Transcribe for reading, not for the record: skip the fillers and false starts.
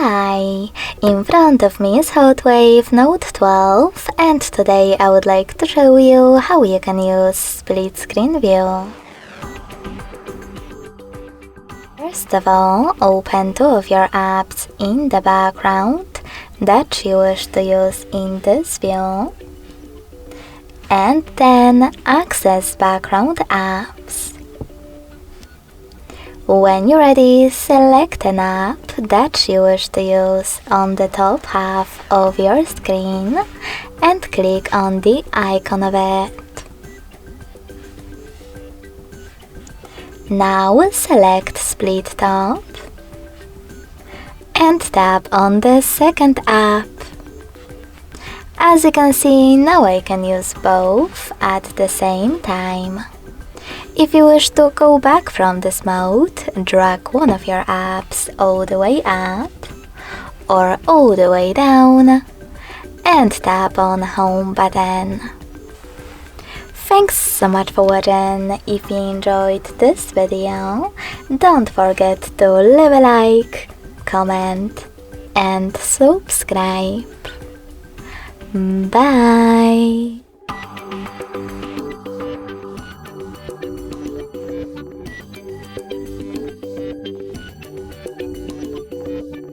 Hi! In front of me is HOTWAV Note 12 and today I would like to show you how you can use split screen view. First of all, open two of your apps in the background that you wish to use in this view, and then access background apps. When you're ready, select an app that you wish to use on the top half of your screen and click on the icon of it. Now select Split Top and tap on the second app. As you can see, now I can use both at the same time. If you wish to go back from this mode, drag one of your apps all the way up or all the way down and tap on Home button. Thanks so much for watching. If you enjoyed this video, don't forget to leave a like, comment and subscribe. Bye!